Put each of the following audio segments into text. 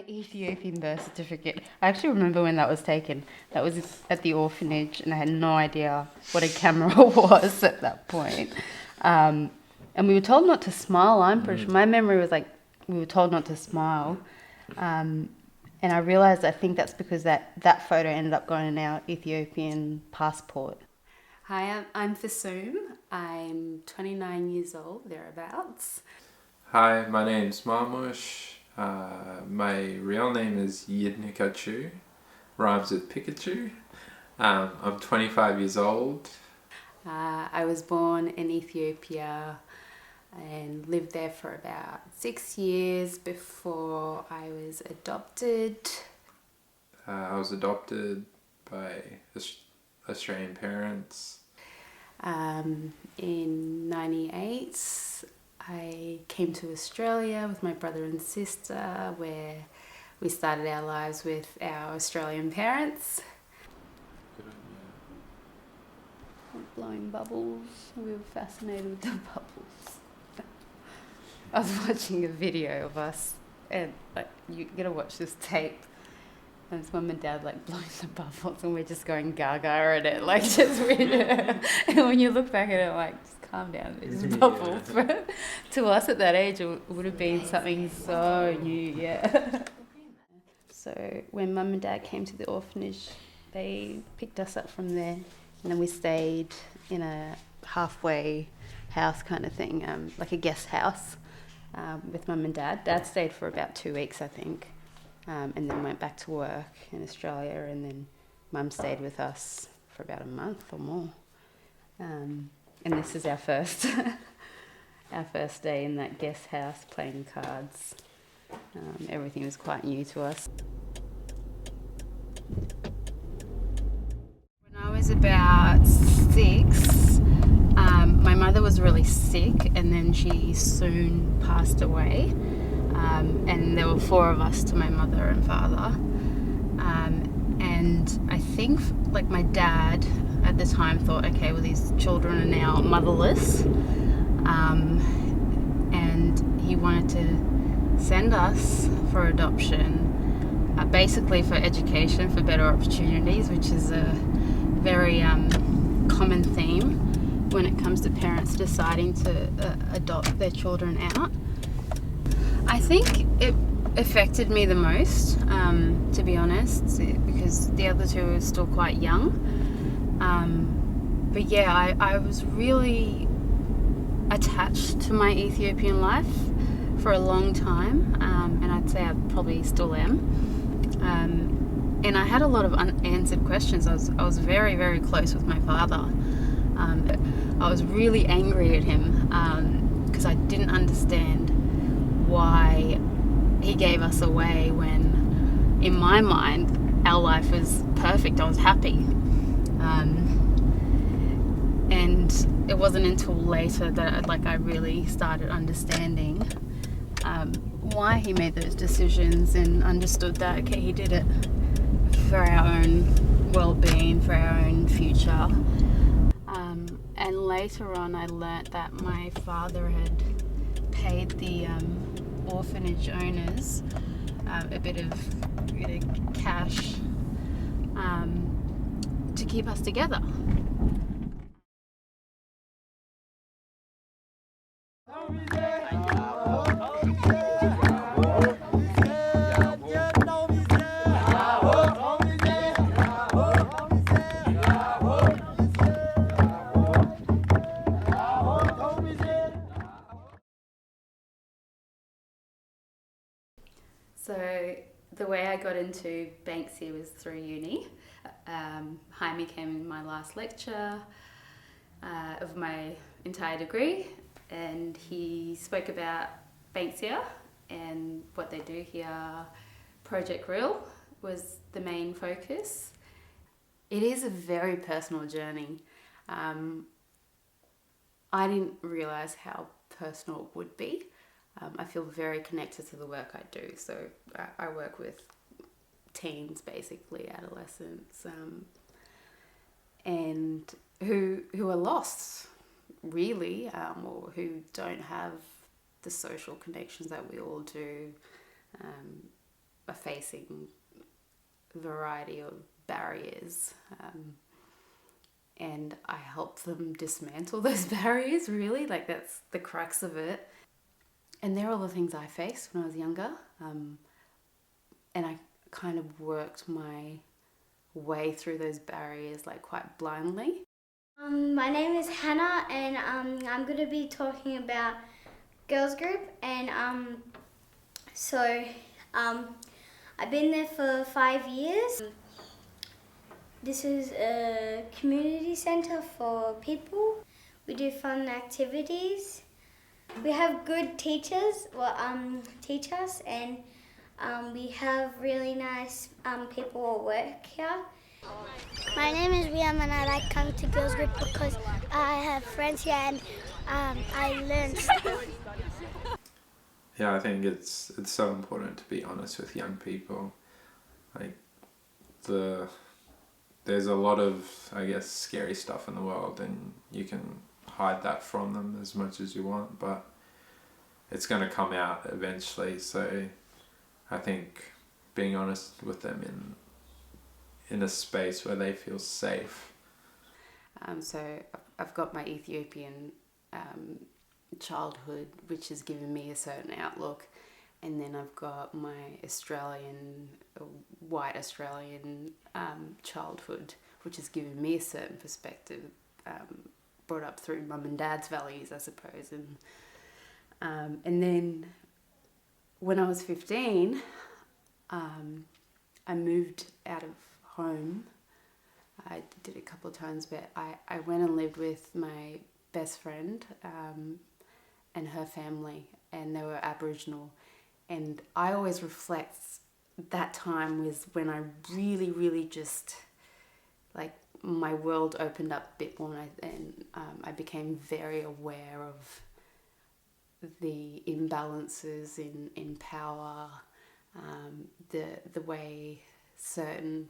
Ethiopian birth certificate. I actually remember when that was taken. That was at the orphanage, and I had no idea what a camera was at that point. And we were told not to smile. I'm pretty sure. My memory was like we were told not to smile. And I realised I think that's because that photo ended up going in our Ethiopian passport. Hi, I'm Fessoom. I'm 29 years old, thereabouts. Hi, my name's Marmush. My real name is Yidnikachu, rhymes with Pikachu. I'm 25 years old. I was born in Ethiopia and lived there for about 6 years before I was adopted. I was adopted by Australian parents. In 98, I came to Australia with my brother and sister, where we started our lives with our Australian parents. Good idea. Blowing bubbles. We were fascinated with the bubbles. I was watching a video of us, and like you gotta watch this tape. And it's Mum and Dad like blowing the bubbles, and we're just going gaga at it, like just and when you look back at it, like just calm down, it's just bubbles. But to us at that age, it would have been something so new, yeah. So when Mum and Dad came to the orphanage, they picked us up from there, and then we stayed in a halfway house kind of thing, like a guest house, with Mum and Dad. Dad stayed for about 2 weeks, I think. And then went back to work in Australia, and then Mum stayed with us for about a month or more. And this is our first our first day in that guest house playing cards. Everything was quite new to us. When I was about 6, my mother was really sick, and then she soon passed away. And there were 4 of us to my mother and father. And I think like my dad at the time thought, okay, well these children are now motherless. And he wanted to send us for adoption, basically for education, for better opportunities, which is a very common theme when it comes to parents deciding to adopt their children out. I think it affected me the most, to be honest, because the other 2 are still quite young. But yeah, I was really attached to my Ethiopian life for a long time, and I'd say I probably still am. And I had a lot of unanswered questions. I was very, very close with my father. I was really angry at him because I didn't understand why he gave us away when, in my mind, our life was perfect. I was happy. And it wasn't until later that I really started understanding why he made those decisions, and understood that, okay, he did it for our own well-being, for our own future. And later on I learnt that my father had paid the orphanage owners a bit of cash to keep us together. So the way I got into Banksia was through uni. Jaime came in my last lecture of my entire degree, and he spoke about Banksia and what they do here. Project Real was the main focus. It is a very personal journey. I didn't realise how personal it would be. I feel very connected to the work I do. So I work with teens, basically, adolescents, and who are lost, really, or who don't have the social connections that we all do, are facing a variety of barriers. And I help them dismantle those barriers, really. Like, that's the crux of it. And they're all the things I faced when I was younger. And I kind of worked my way through those barriers, like, quite blindly. My name is Hannah, and I'm going to be talking about girls group. And I've been there for 5 years. This is a community centre for people. We do fun activities. We have good teachers teach us, and we have really nice people who work here. My name is Riam, and I like coming to girls group because I have friends here and I learn stuff. Yeah, I think it's so important to be honest with young people. Like, there's a lot of, I guess, scary stuff in the world, and you can hide that from them as much as you want, but it's going to come out eventually. So I think being honest with them in a space where they feel safe. So I've got my Ethiopian childhood, which has given me a certain outlook, and then I've got my white Australian childhood, which has given me a certain perspective, brought up through mum and dad's values, I suppose. And then when I was 15, I moved out of home. I did it a couple of times, but I went and lived with my best friend and her family, and they were Aboriginal. And I always reflect that time was when I really, really just, like, my world opened up a bit more, and I became very aware of the imbalances in power, the way certain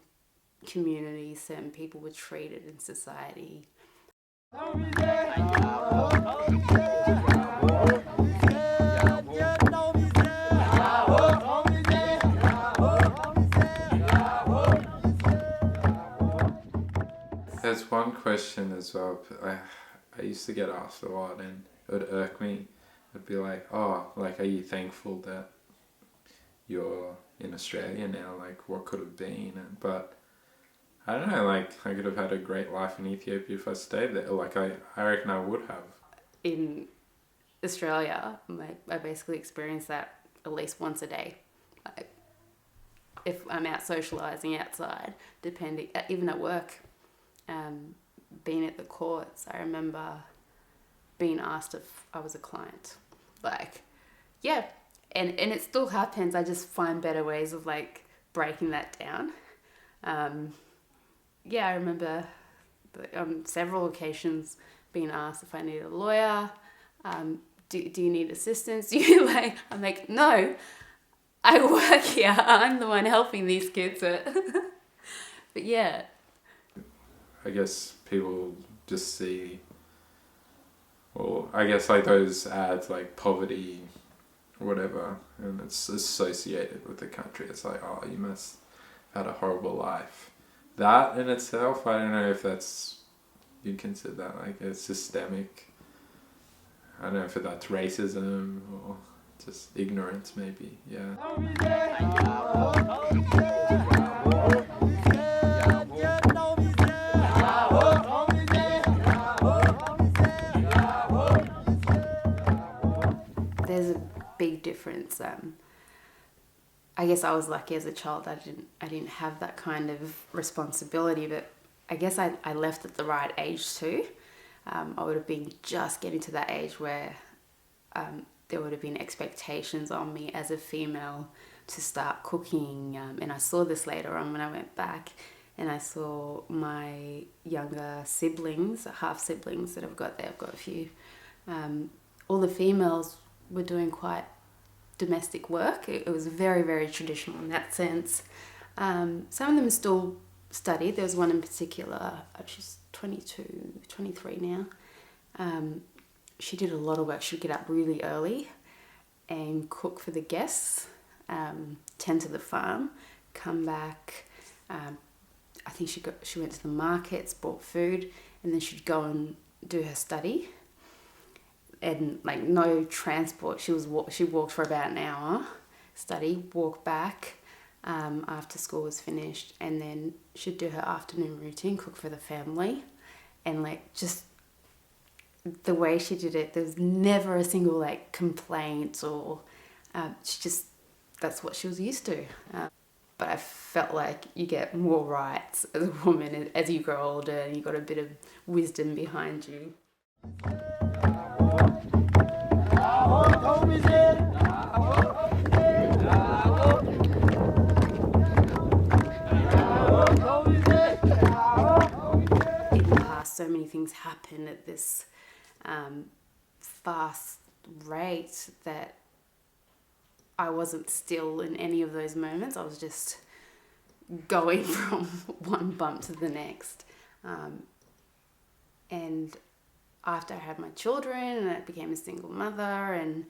communities, certain people were treated in society. There's one question as well. I used to get asked a lot, and it would irk me. It'd be like, oh, like, are you thankful that you're in Australia now? Like, what could have been? But I don't know, like, I could have had a great life in Ethiopia if I stayed there. Like, I reckon I would have. In Australia, I basically experience that at least once a day. Like, if I'm out socialising outside, depending, even at work, being at the courts, I remember being asked if I was a client. Like, yeah, and it still happens. I just find better ways of, like, breaking that down. Yeah, I remember on several occasions being asked if I needed a lawyer. Do you need assistance? I'm like, no, I work here. I'm the one helping these kids. But yeah. I guess people just see, well, I guess, like, those ads, like poverty, whatever, and it's associated with the country. It's like, oh, you must have had a horrible life. That in itself, I don't know if you'd consider that like a systemic, I don't know if that's racism or just ignorance, maybe, yeah. There's a big difference. I guess I was lucky as a child. I didn't have that kind of responsibility, but I guess I left at the right age too. I would have been just getting to that age where there would have been expectations on me as a female to start cooking. And I saw this later on when I went back, and I saw my younger siblings, half siblings that I've got there. I've got a few. All the females were doing quite domestic work. It was very, very traditional in that sense. Some of them still studied. There was one in particular, she's 22, 23 now. She did a lot of work. She would get up really early and cook for the guests, tend to the farm, come back. I think she went to the markets, bought food, and then she'd go and do her study. And like no transport. She walked for about an hour, study, walk back after school was finished, and then she'd do her afternoon routine, cook for the family, and like just the way she did it, there's never a single like complaint or that's what she was used to. But I felt like you get more rights as a woman as you grow older, and you got a bit of wisdom behind you. In the past, so many things happen at this fast rate that I wasn't still in any of those moments. I was just going from one bump to the next. And after I had my children and I became a single mother and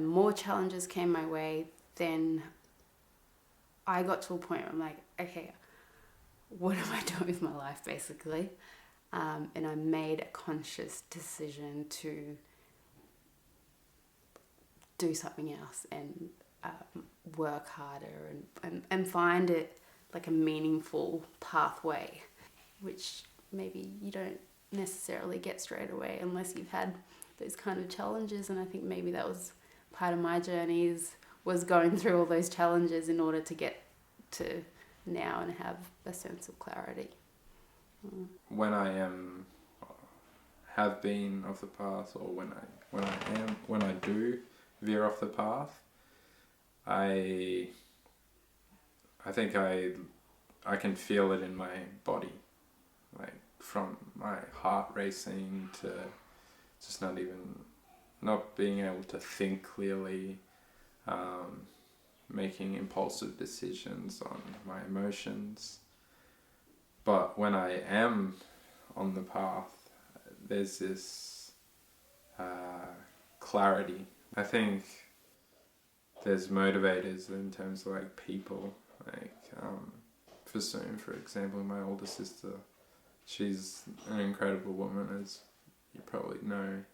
more challenges came my way, then I got to a point where I'm like, okay, what am I doing with my life, basically? And I made a conscious decision to do something else and work harder and find it like a meaningful pathway, which maybe you don't necessarily get straight away unless you've had those kind of challenges. And I think maybe that was part of my journey was going through all those challenges in order to get to now and have a sense of clarity. When I have been off the path, or when I do veer off the path, I think I can feel it in my body, like from my heart racing to just not being able to think clearly, making impulsive decisions on my emotions. But when I am on the path, there's this clarity. I think there's motivators in terms of like people, like Fessoom, for example, my older sister. She's an incredible woman, as you probably know.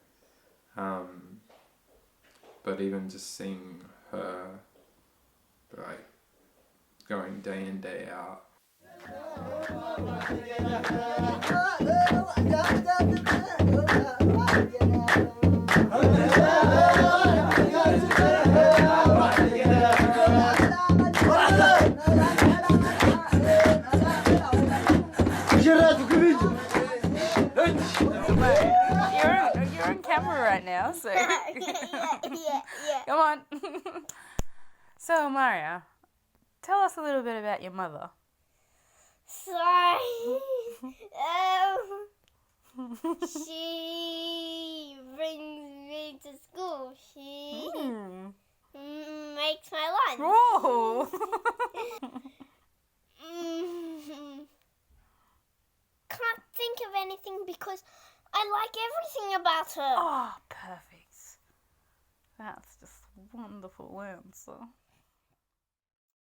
But even just seeing her like going day in, day out. You're on camera right now, so yeah. come on. So Maria, tell us a little bit about your mother. Sorry. She brings me to school. She makes my lunch. Whoa! Can't think of anything because I like everything about her. Oh, perfect. That's just a wonderful answer.